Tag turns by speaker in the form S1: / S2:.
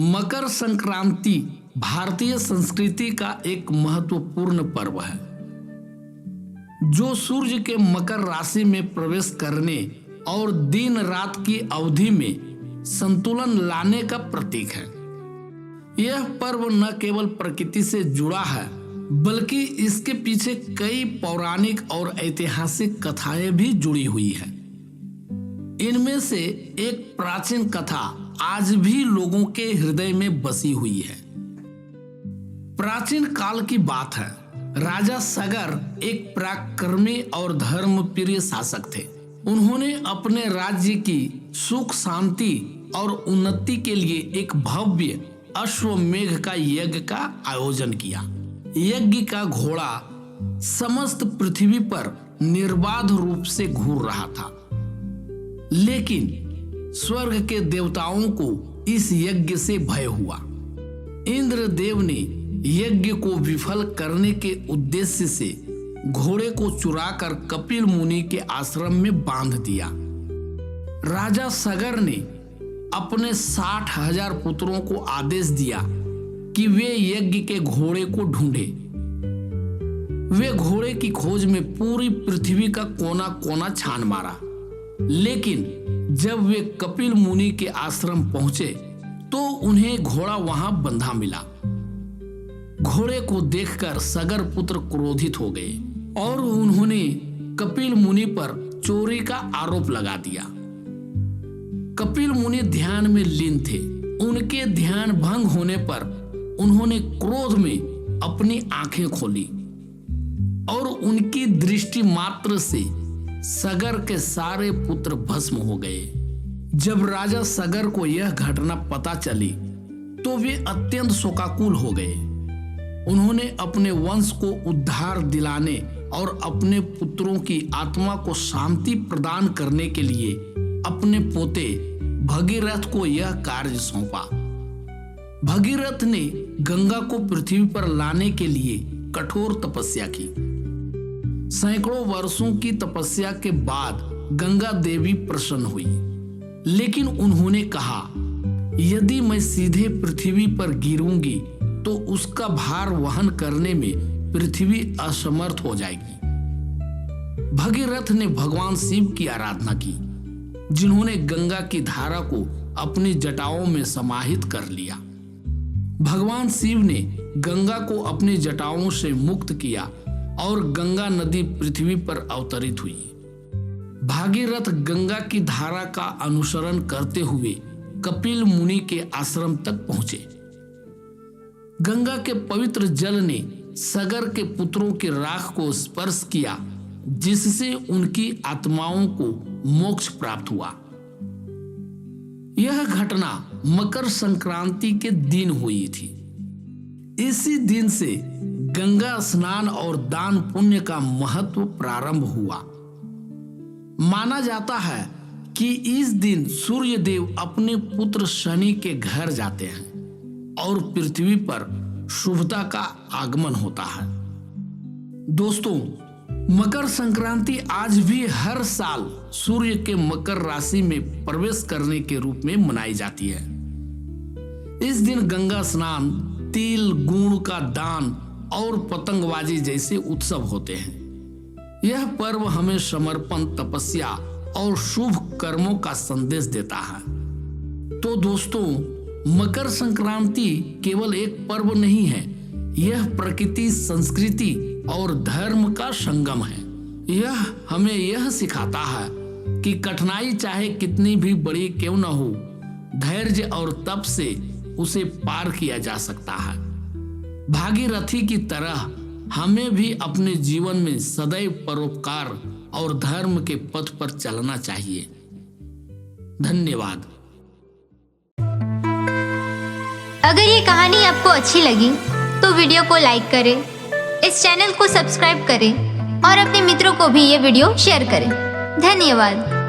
S1: मकर संक्रांति भारतीय संस्कृति का एक महत्वपूर्ण पर्व है जो सूर्य के मकर राशि में प्रवेश करने और दिन रात की अवधि में संतुलन लाने का प्रतीक है। यह पर्व न केवल प्रकृति से जुड़ा है बल्कि इसके पीछे कई पौराणिक और ऐतिहासिक कथाएं भी जुड़ी हुई हैं। इनमें से एक प्राचीन कथा आज भी लोगों के हृदय में बसी हुई है। प्राचीन काल की बात है। राजा सगर एक पराक्रमी और धर्मप्रिय शासक थे। उन्होंने अपने राज्य की सुख शांति और उन्नति के लिए एक भव्य अश्वमेध का यज्ञ का आयोजन किया। यज्ञ का घोड़ा समस्त पृथ्वी पर निर्बाध रूप से घूर रहा था, लेकिन स्वर्ग के देवताओं को इस यज्ञ से भय हुआ। इंद्रदेव ने यज्ञ को विफल करने के उद्देश्य से घोड़े को चुराकर कपिल मुनि के आश्रम में बांध दिया। राजा सगर ने अपने 60,000 पुत्रों को आदेश दिया कि वे यज्ञ के घोड़े को ढूंढे। वे घोड़े की खोज में पूरी पृथ्वी का कोना कोना छान मारा, लेकिन जब वे कपिल मुनि के आश्रम पहुंचे तो उन्हें घोड़ा वहां बंधा मिला। घोड़े को देखकर सगर पुत्र क्रोधित हो गए और उन्होंने कपिल मुनि पर चोरी का आरोप लगा दिया। कपिल मुनि ध्यान में लीन थे। उनके ध्यान भंग होने पर उन्होंने क्रोध में अपनी आंखें खोली और उनकी दृष्टि मात्र से सगर के सारे पुत्र भस्म हो गए। जब राजा सगर को यह घटना पता चली तो वे अत्यंत शोकाकुल हो गए। उन्होंने अपने वंश को उद्धार दिलाने और अपने पुत्रों की आत्मा को शांति प्रदान करने के लिए अपने पोते भगीरथ को यह कार्य सौंपा। भगीरथ ने गंगा को पृथ्वी पर लाने के लिए कठोर तपस्या की। सैकड़ों वर्षों की तपस्या के बाद गंगा देवी प्रसन्न हुई, लेकिन उन्होंने कहा, यदि मैं सीधे पृथ्वी पर गिरूंगी तो उसका भार वहन करने में पृथ्वी असमर्थ हो जाएगी। भगीरथ ने भगवान शिव की आराधना की, जिन्होंने गंगा की धारा को अपनी जटाओं में समाहित कर लिया। भगवान शिव ने गंगा को अपनी जटाओं से मुक्त किया और गंगा नदी पृथ्वी पर अवतरित हुई। भागीरथ गंगा की धारा का अनुसरण करते हुए कपिल मुनि के आश्रम तक पहुंचे। गंगा के पवित्र जल ने सगर के पुत्रों की राख को स्पर्श किया, जिससे उनकी आत्माओं को मोक्ष प्राप्त हुआ। यह घटना मकर संक्रांति के दिन हुई थी। इसी दिन से गंगा स्नान और दान पुण्य का महत्व प्रारंभ हुआ। माना जाता है कि इस दिन सूर्य देव अपने पुत्र शनि के घर जाते हैं और पृथ्वी पर शुभता का आगमन होता है। दोस्तों, मकर संक्रांति आज भी हर साल सूर्य के मकर राशि में प्रवेश करने के रूप में मनाई जाती है। इस दिन गंगा स्नान, तिल गुड़ का दान और पतंगबाजी जैसे उत्सव होते हैं। यह पर्व हमें समर्पण, तपस्या और शुभ कर्मों का संदेश देता है। तो दोस्तों, मकर संक्रांति केवल एक पर्व नहीं है, यह प्रकृति, संस्कृति और धर्म का संगम है। यह हमें यह सिखाता है कि कठिनाई चाहे कितनी भी बड़ी क्यों न हो, धैर्य और तप से उसे पार किया जा सकता है। भागीरथी की तरह हमें भी अपने जीवन में सदैव परोपकार और धर्म के पथ पर चलना चाहिए। धन्यवाद।
S2: अगर ये कहानी आपको अच्छी लगी तो वीडियो को लाइक करें, इस चैनल को सब्सक्राइब करें और अपने मित्रों को भी ये वीडियो शेयर करें। धन्यवाद।